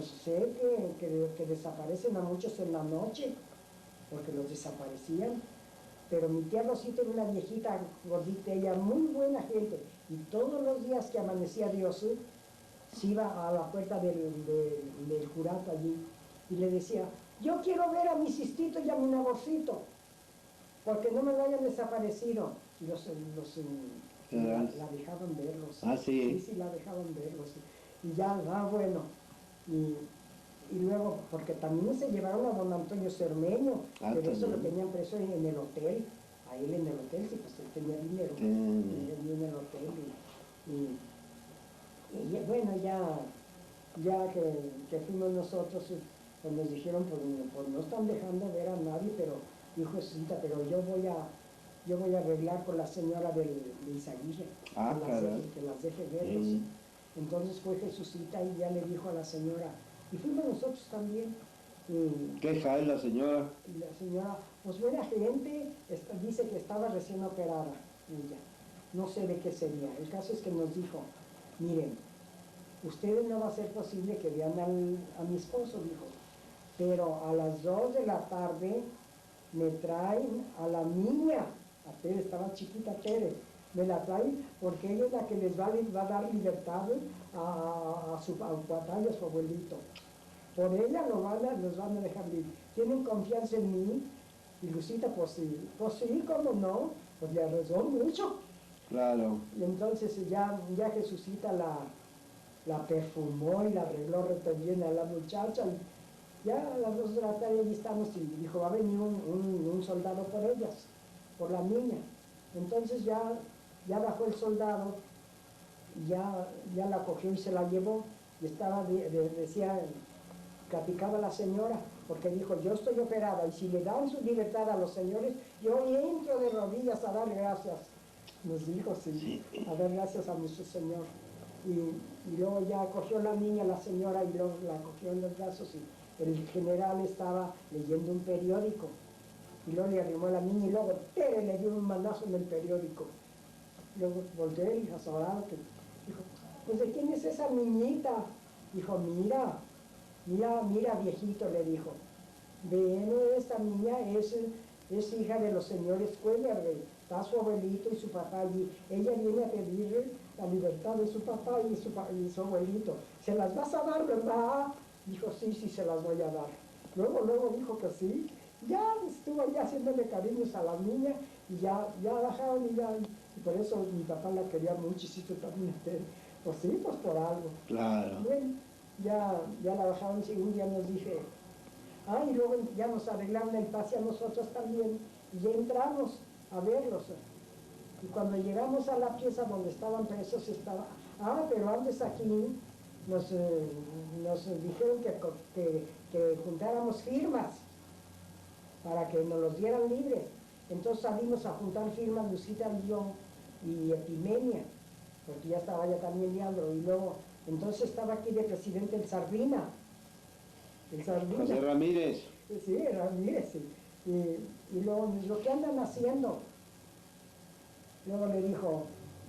sé que desaparecen a muchos en la noche, porque los desaparecían. Pero mi tía Rosita era una viejita gordita, ella muy buena gente, y todos los días que amanecía Dios, se iba a la puerta del curato allí, y le decía, yo quiero ver a mi Sistito y a mi Naborcito, porque no me lo hayan desaparecido. Y la dejaban verlos. Ah, sí. Sí, la dejaban verlos. Y ya, bueno. Y luego, porque también se llevaron a don Antonio Cermeño, pero eso lo tenían preso en el hotel, a él en el hotel, sí, pues él tenía dinero, y en el hotel. Y bueno, ya que fuimos nosotros, pues nos dijeron, pues no están dejando ver a nadie, pero dijo Jesucita, pero yo voy a arreglar con la señora de Izaguirre, que las deje verlos. Entonces fue Jesucita y ya le dijo a la señora, y fuimos nosotros también. ¿Qué es la señora? Y la señora, pues buena gente, dice que estaba recién operada ella. No sé de qué sería. El caso es que nos dijo, miren, ustedes no va a ser posible que vean a mi esposo, dijo, pero a las 2 de la tarde me traen a la niña, a Tere, estaba chiquita Tere, me la traen porque ella es la que les va a dar libertad a su abuelito. Por ella los van a dejar libre. Tienen confianza en mí. Y Lucita, pues sí, cómo no, pues le rezó mucho. Claro. Y entonces ya Jesucita la perfumó y la arregló re bien a la muchacha. Y ya a las 2 de la tarde allí estamos y dijo, va a venir un soldado por ellas, por la niña. Entonces ya bajó el soldado, y ya la cogió y se la llevó. Y decía, platicaba la señora, porque dijo, yo estoy operada y si le dan su libertad a los señores, yo entro de rodillas a dar gracias. Nos dijo, sí, a dar gracias a nuestro Señor. Y luego ya cogió la niña, la señora, y luego la cogió en los brazos y el general estaba leyendo un periódico. Y luego le arrimó a la niña y luego Tere le dio un manazo en el periódico. Luego volteó y azorado, que dijo, pues ¿de quién es esa niñita? Dijo, mira viejito, le dijo, esta niña es hija de los señores Cuellar, está su abuelito y su papá allí. Ella viene a pedirle la libertad de su papá y su abuelito. ¿Se las vas a dar, verdad? Dijo, sí, se las voy a dar. Luego dijo que sí. Ya estuvo ya haciéndole cariños a la niña y ya bajaron y por eso mi papá la quería mucho y sí, yo también. Pues sí, pues por algo. Claro. Bueno, ya la bajaron y un día nos dije, y luego ya nos arreglaron el pase a nosotros también y ya entramos a verlos. Y cuando llegamos a la pieza donde estaban presos estaba, pero antes aquí nos dijeron que juntáramos firmas para que nos los dieran libres. Entonces salimos a juntar firmas, Lucita y yo, y Epimenia, porque ya estaba ya también Leandro, y luego, entonces estaba aquí de presidente el Sardina. José Ramírez. Sí, Ramírez, sí. Y luego me dijo, ¿qué andan haciendo? Luego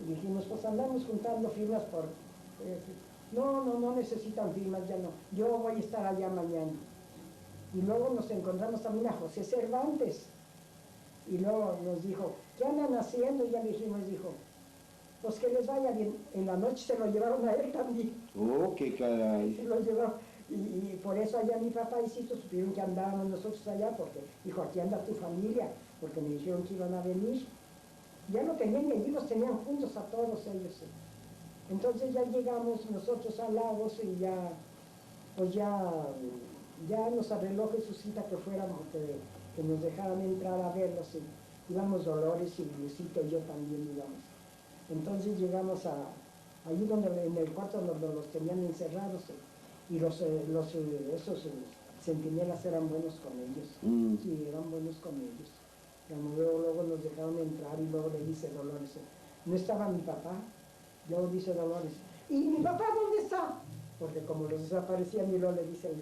dijimos, pues andamos juntando firmas por... no necesitan firmas, ya no. Yo voy a estar allá mañana. Y luego nos encontramos también a José Cervantes. Y luego nos dijo, ¿qué andan haciendo? Y ya le dijimos, dijo, pues que les vaya bien. En la noche se lo llevaron a él también. Oh, qué caray. Se lo llevaron. Y por eso allá mi papá y Cito supieron que andábamos nosotros allá, porque dijo, aquí anda tu familia, porque me dijeron que iban a venir. Ya lo tenían y allí los tenían juntos a todos ellos. Entonces ya llegamos nosotros a Lagos y ya nos arregló Jesucita que fuéramos, que nos dejaran entrar a verlos. Íbamos Dolores y Lucita y yo también íbamos. Entonces llegamos allí en el cuarto donde los tenían encerrados y esos centinelas eran buenos con ellos. Sí, eran buenos con ellos. Luego nos dejaron entrar y luego le dice Dolores, no estaba mi papá. Luego dice Dolores, ¿y mi papá dónde está? Porque como los desaparecían y luego le dice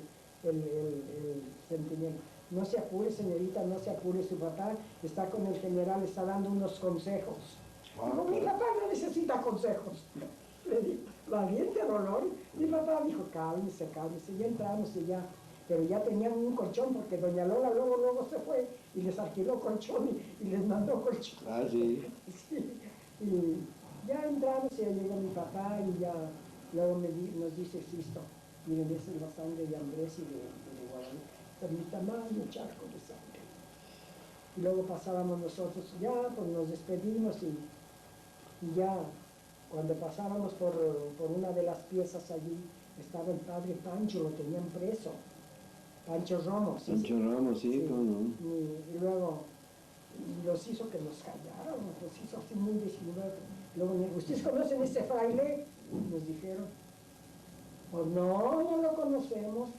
el centinela, no se apure señorita, no se apure, su papá está con el general, está dando unos consejos. Digo, mi papá no necesita consejos. Le digo, valiente Dolores. Mi papá dijo, cálmese, ya entramos y ya. Pero ya tenían un colchón porque doña Lola luego se fue y les alquiló colchón y les mandó colchón. Sí. Sí. Y ya entramos y ya llegó mi papá y ya luego nos dice Sisto, miren, esa es la sangre de Andrés y de Guadalupe. Por mi tamaño charco de sangre. Y luego pasábamos nosotros, ya pues nos despedimos y ya cuando pasábamos por una de las piezas allí, estaba el padre Pancho, lo tenían preso. Pancho Romo, sí. Pancho Romo, sí, sí. ¿cómo no? Y luego los hizo que nos callaran, los hizo así muy disimuladamente. Luego, ¿ustedes conocen ese fraile? Nos dijeron. Pues no lo conocemos.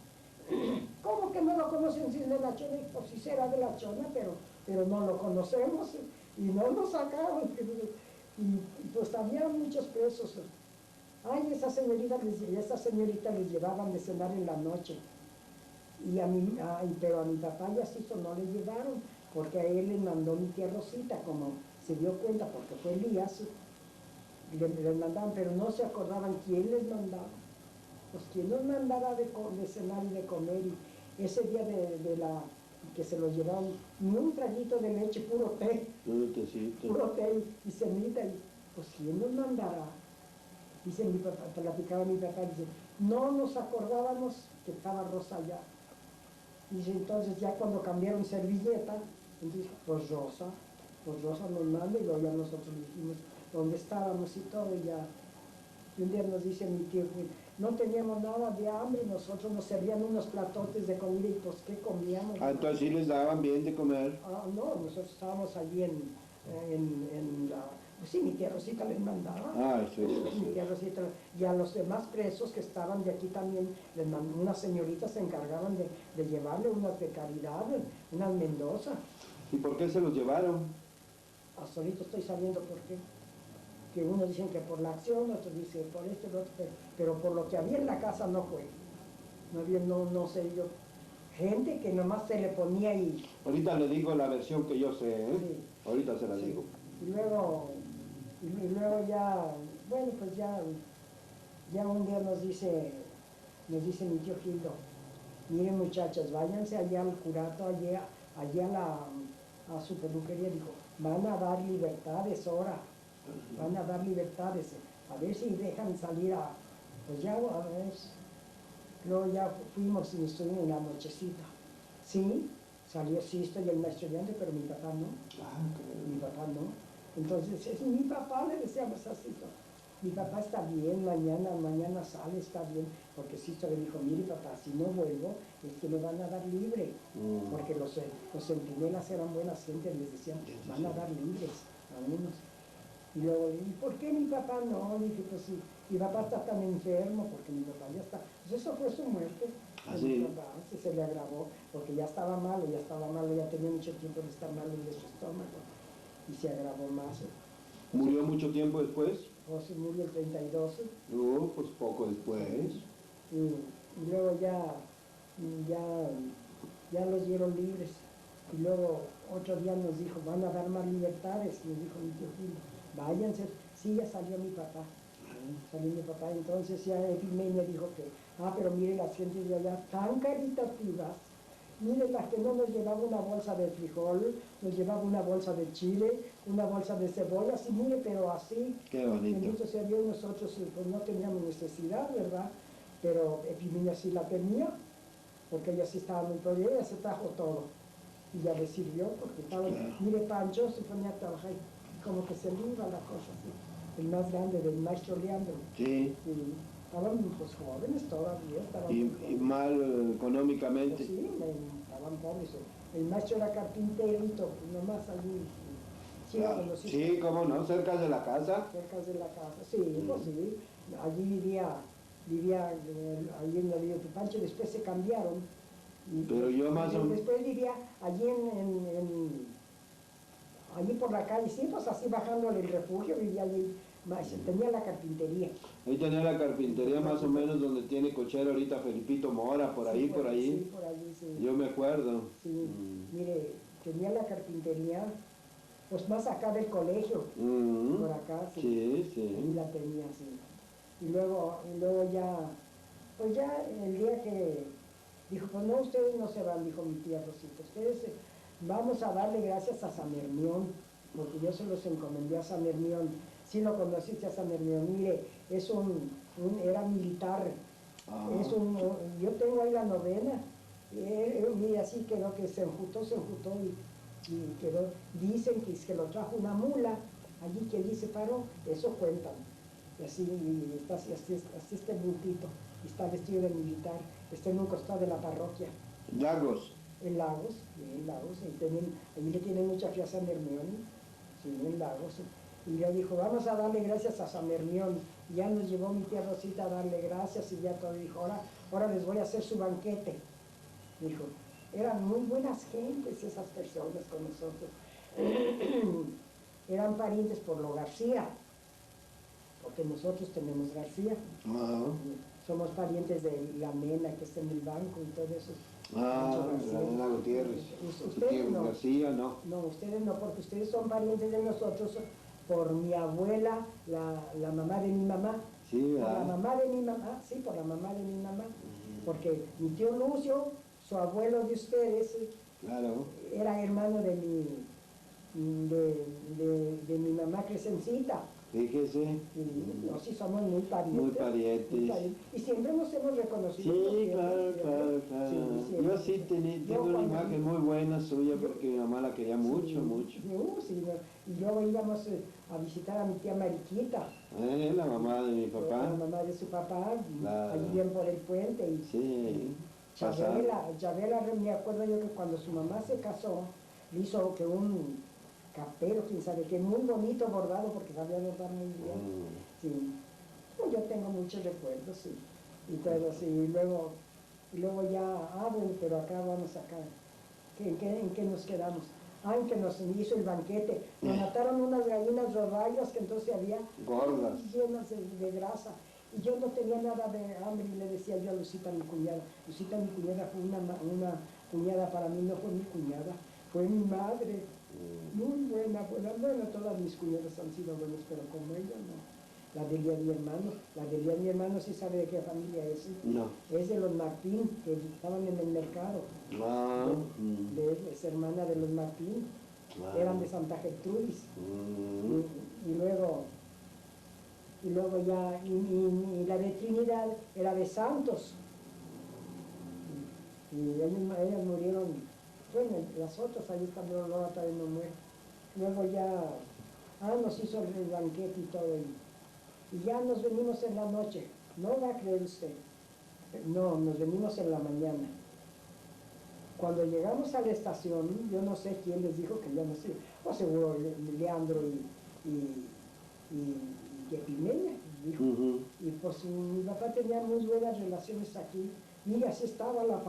¿Cómo que no lo conocen si es de la Chona? Pues sí será de la Chona, pero no lo conocemos. Y no lo sacaron. Y pues había muchos presos. Esas señoritas les llevaban de cenar en la noche. Pero a mi papá y a Sisto no le llevaron, porque a él le mandó mi tía Rosita, como se dio cuenta, porque fue Elías, les mandaban, pero no se acordaban quién les mandaba. Pues quién nos mandaba de cenar y de comer, y ese día que se los llevaron, ni un traguito de leche, puro té. Puro té y cenita, y pues quién nos mandará. Dice mi papá, platicaba mi papá, dice, no nos acordábamos que estaba Rosa allá. Dice, entonces ya cuando cambiaron servilleta, entonces, pues Rosa nos manda, y luego ya nosotros le dijimos dónde estábamos y todo, y un día nos dice mi tío, no teníamos nada de hambre, nosotros nos servían unos platotes de comida, y pues ¿qué comíamos? Entonces sí les daban bien de comer. No, nosotros estábamos allí en la... Pues sí, mi tía Rosita les mandaba. Sí. Mi tía Rosita, y a los demás presos que estaban de aquí también, unas señoritas se encargaban de llevarle unas de caridad, unas Mendoza. ¿Y por qué se los llevaron? Hasta ahorita estoy sabiendo por qué. Que unos dicen que por la acción, otros dicen por esto, lo otro, pero por lo que había en la casa no fue. No había, no sé yo. Gente que nomás se le ponía y... Ahorita le digo la versión que yo sé, Sí. Ahorita se la digo. Y luego ya, bueno, pues ya un día nos dice mi tío Gildo, miren muchachas, váyanse allá al curato, allá a su peluquería, dijo, van a dar libertades ahora, van a dar libertades, a ver si dejan salir pues ya, a ver. Luego ya fuimos y estuvimos en la nochecita. Sí, salió Sisto y el maestro Leandro, pero mi papá no. Mi papá no. Entonces, es mi papá, le decíamos a Sisto. Mi papá está bien, mañana sale, está bien. Porque Sisto le dijo, mire papá, si no vuelvo, es que me van a dar libre. Porque los centinelas eran buenas gente, les decían, van a dar libres a unos. Y luego, ¿y por qué mi papá no? Dije, pues sí, mi papá está tan enfermo, porque mi papá ya está. Pues eso fue su muerte. Mi papá se le agravó, porque ya estaba malo, ya tenía mucho tiempo de estar malo de su estómago. Y se agravó más. ¿Murió mucho tiempo después? José murió el 32. Pues poco después. Y luego ya los dieron libres. Y luego otro día nos dijo, van a dar más libertades. Nos dijo mi tío Gil, váyanse. Sí, ya salió mi papá. Salió mi papá. Entonces ya Epimenia dijo que, pero mire las gentes de allá tan caritativas. Mire, las que no nos llevaba una bolsa de frijol, nos llevaba una bolsa de chile, una bolsa de cebollas, y mire, pero así. Qué bonito. Bendito sea Dios, nosotros pues no teníamos necesidad, ¿verdad? Pero Epimenia sí la tenía, porque ella sí estaba muy pobre, ella se trajo todo. Y ya le sirvió, porque estaba, mire, Pancho se ponía a trabajar, como que se le iba la cosa así. El más grande del maestro Leandro. Sí. Estaban pues jóvenes todavía. Y mal económicamente. Pues sí, estaban pobres. El maestro era carpinterito, nomás allí. Sí, cómo no, cerca de la casa. Cerca de la casa, sí, pues sí. Allí vivía allí en la Villa Tupancho, después se cambiaron. Pero yo más o menos. Después vivía allí allí por la calle, sí, pues así bajándole el refugio, vivía allí. Tenía la carpintería. Ahí tenía la carpintería más o menos donde tiene cochero ahorita Felipito Mora, por ahí, por ahí. Sí, por allí, sí. Yo me acuerdo. Sí, mire, tenía la carpintería, pues más acá del colegio, por acá, sí. Sí. Ahí la tenía, sí. Y luego ya, pues ya el día que dijo, pues no, ustedes no se van, dijo mi tía Rosita, ustedes vamos a darle gracias a San Hermión, porque yo se los encomendé a San Hermión. Sí lo conociste a San Hermión, mire, era militar, yo tengo ahí la novena, mire, así quedó que se enjutó y quedó, dicen que lo trajo una mula, allí que allí se paró, eso cuentan, y así este bultito, y está vestido de militar, está en un costado de la parroquia. Lagos. En Lagos, allí le tienen mucha fe a San Hermión, sí, en Lagos. Y le dijo, vamos a darle gracias a San Hermión. Y ya nos llevó mi tía Rosita a darle gracias y ya todo. Dijo, ahora les voy a hacer su banquete. Dijo, eran muy buenas gentes esas personas con nosotros. Eran parientes por lo García, porque nosotros tenemos García. Somos parientes de la nena que está en el banco y todo eso. La nena Gutiérrez. Ustedes no. García, no. No, ustedes no, porque ustedes son parientes de nosotros por mi abuela, la mamá de mi mamá. Sí, por la mamá de mi mamá, sí, por la mamá de mi mamá. Porque mi tío Lucio, su abuelo de ustedes, claro, era hermano de mi mamá Crescencita. Fíjese. No, sí somos muy parientes. Muy parientes. Y siempre nos hemos reconocido. Sí, claro. Sí, yo sí tengo una imagen muy buena suya porque mi mamá la quería mucho. Sí, y luego íbamos a visitar a mi tía Mariquita. La mamá de mi papá. La mamá de su papá, claro. Allí bien por el puente. Sí. Chabela, me acuerdo yo que cuando su mamá se casó, le hizo que un capero, quién sabe qué, muy bonito bordado, porque sabía bordar muy bien. Sí. Yo tengo muchos recuerdos, sí. Y todo así, y luego ya, bueno, pero acá vamos acá. ¿En qué nos quedamos? En que nos hizo el banquete. Nos mataron unas gallinas rodajas que entonces había gordas, llenas de grasa. Y yo no tenía nada de hambre y le decía yo a Lucita, mi cuñada. Lucita, mi cuñada fue una cuñada para mí, no fue mi cuñada, fue mi madre. Muy buena, todas mis cuñadas han sido buenas, pero como ella no. La Delia, mi hermano, sí sabe de qué familia es. No. Es de los Martín, que estaban en el mercado. Es hermana de los Martín. Eran de Santa Gertrudis. Y luego ya, y la de Trinidad era de Santos. Y ellas murieron, bueno, las otras, ahí está Lola, todavía no muere. Luego ya, nos hizo el banquete y todo, y ya nos venimos en la noche. No va a creer usted. No, nos venimos en la mañana. Cuando llegamos a la estación, yo no sé quién les dijo que ya no sé, o seguro Leandro y Epimenia, dijo. Y pues mi papá tenía muy buenas relaciones aquí. Mira, así estaba la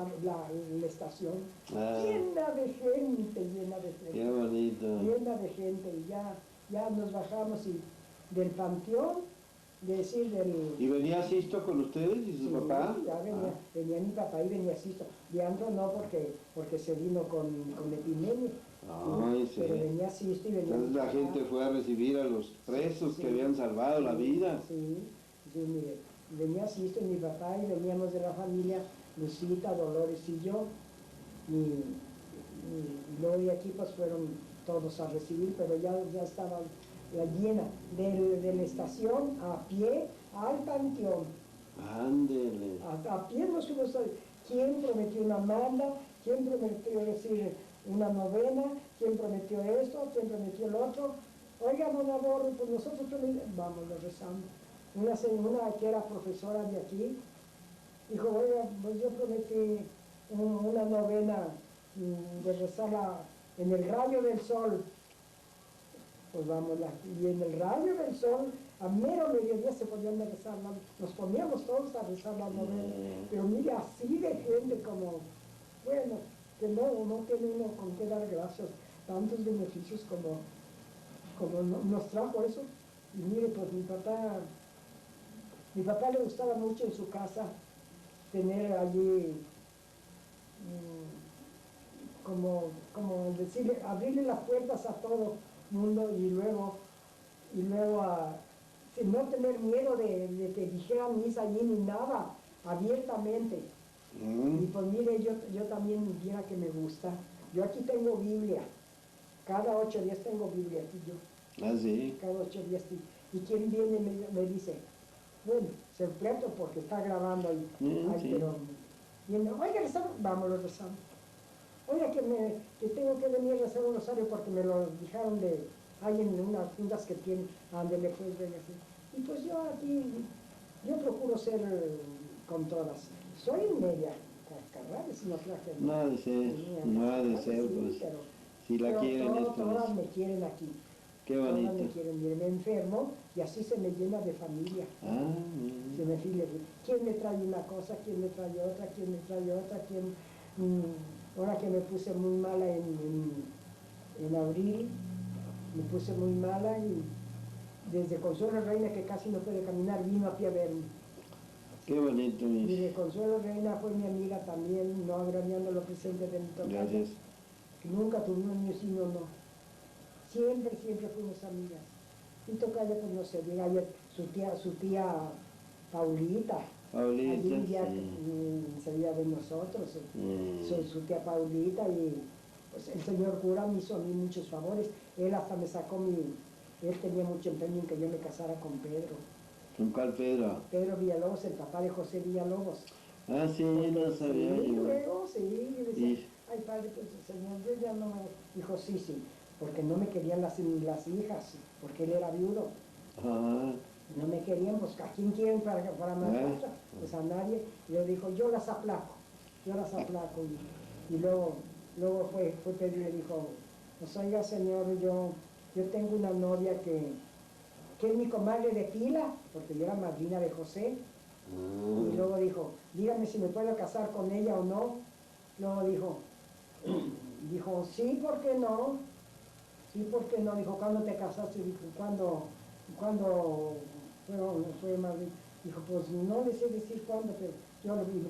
estación, llena de gente, llena de gente. Qué bonito. Llena de gente, y ya nos bajamos del panteón, ¿Y venía Sisto con ustedes y su papá? Ya venía mi papá y venía Sisto. Leandro no, porque se vino con Epimenia. Ay, sí. Pero venía Sisto y venía. Entonces la gente fue a recibir a los presos que habían salvado la vida. Sí, mire, venía Sisto y mi papá, y veníamos de la familia Lucita, Dolores y yo. Y luego de aquí pues fueron todos a recibir, pero ya estaba la llena de la estación a pie al panteón. Ándele. A pie nos fuimos a... ¿Quién prometió una manda? ¿Quién prometió decir una novena? ¿Quién prometió esto? ¿Quién prometió el otro? Oiga, don Adorno, pues nosotros vamos, lo rezamos. Una que era profesora de aquí dijo, oiga, pues yo prometí una novena de rezarla en el rayo del sol. Pues vamos, y en el rayo del sol, a mero mediodía se podían rezar, nos poníamos todos a rezar la novena, pero mire, así de gente como, bueno, que no tiene uno con qué dar gracias, tantos beneficios como nos trajo eso. Y mire, pues mi papá le gustaba mucho en su casa tener allí, como decirle, abrirle las puertas a todo mundo, y luego sin no tener miedo de que dijeran misa allí ni nada, abiertamente. Y pues mire, yo también, viera que me gusta. Yo aquí tengo Biblia, cada 8 días tengo Biblia aquí yo. Ah, sí. Cada 8 días. Y quien viene me dice, bueno, se plato porque está grabando ahí, sí. pero viene, oiga, vamos, rezamos. Oiga, que tengo que venir a rezar un rosario porque me lo dejaron hay en unas fundas que tienen, donde le puedes ver así. Y pues yo aquí, yo procuro ser con todas. Soy media cascarrable, si no traje. No ha de ser, sí, pues, pero, si la quieren es todas me quieren aquí. Qué bonito. Todas me quieren, mire, me enfermo y así se me llena de familia. Se me fila, ¿quién me trae una cosa? ¿Quién me trae otra? ¿Quién me trae otra? Ahora que me puse muy mala en abril, me puse muy mala, y desde Consuelo Reina, que casi no puede caminar, vino a pie a verme. Qué bonito, mis. Mire, Consuelo Reina fue mi amiga también, no agraviando lo presente de mi tocaya. Gracias. Nunca tuvimos ni sí, no. Siempre fuimos amigas. Mi tocaya, pues no sé, llega ayer su tía Paulita. Allí ya sería de nosotros, su tía Paulita, y pues el señor cura me hizo a mí muchos favores. Él hasta me sacó él tenía mucho empeño en que yo me casara con Pedro. ¿Con cuál Pedro? Pedro Villalobos, el papá de José Villalobos. Ah, sí, no sabía sí, yo. Luego, sí, yo decía, ay padre, pues señor, yo ya no me... Dijo, sí, porque no me querían las hijas, porque él era viudo. No me querían, pues ¿a quién quieren para matar? Pues a nadie. Y le dijo, yo las aplaco. Y luego fue Pedro y le dijo, pues oiga señor, yo tengo una novia que es mi comadre de Pila, porque yo era madrina de José. Y luego dijo, dígame si me puedo casar con ella o no. Luego dijo, sí, ¿por qué no? Sí, ¿por qué no? Dijo, ¿cuándo te casaste? Dijo, ¿cuándo fue madrina? Dijo, pues no le sé decir cuándo, pero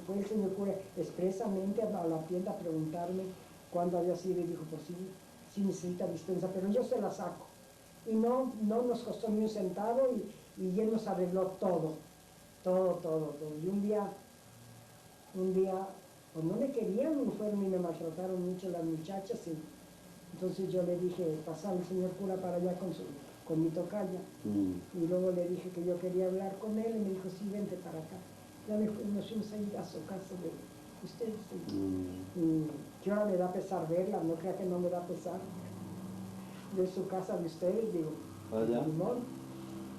fue el señor cura expresamente a la tienda a preguntarme cuándo había sido, y dijo, pues sí necesita dispensa, pero yo se la saco. Y no nos costó ni un centavo, y él nos arregló todo. Y un día, pues no me querían, ni me maltrataron mucho las muchachas, y entonces yo le dije, pasar el señor cura para allá con mi tocaya, y luego le dije que yo quería hablar con él, y me dijo, sí, vente para acá. Ya nos fuimos a ir a su casa Usted sí. Y yo ahora me da pesar verla, no crea que no me da pesar. De su casa de ustedes, digo, ¿Allá? Limón.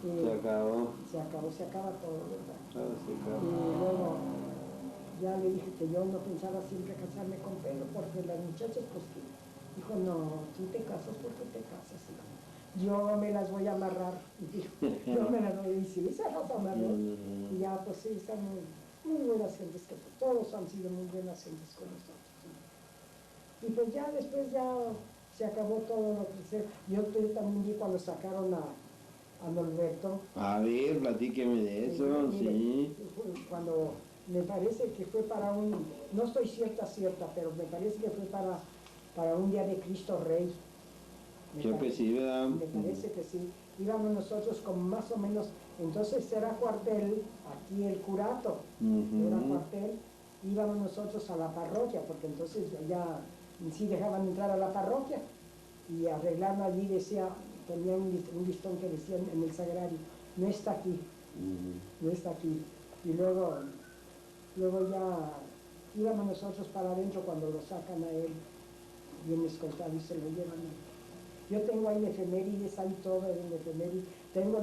Se acabó. Se acaba todo, ¿verdad? Ah, se acabó. Y luego ya le dije que yo no pensaba siempre casarme con Pedro, porque las muchachas, pues que, dijo, no, tú te casas porque te casas, hijo. Yo me las voy a amarrar, y dijo, yo me las voy a decir, se las amarró. Y ya, pues sí, están muy buenas gentes, que todos han sido muy buenas gentes con nosotros. Y pues ya después ya se acabó todo lo que se... Yo también vi cuando sacaron a Norberto. A ver, platíqueme de eso, Mire, sí. cuando me parece que fue para un, no estoy cierta, pero me parece que fue para un día de Cristo Rey. Creo que sí, ¿verdad? Me parece que sí. Íbamos nosotros como más o menos, entonces era cuartel, aquí el curato, era cuartel, íbamos nosotros a la parroquia, porque entonces ya sí dejaban entrar a la parroquia, y arreglaron allí, decía, tenía un listón que decía en el sagrario, no está aquí, no está aquí. Y luego ya íbamos nosotros para adentro cuando lo sacan a él, bien escoltado, y se lo llevan. Yo tengo ahí efemérides, hay todo en efemérides. Tengo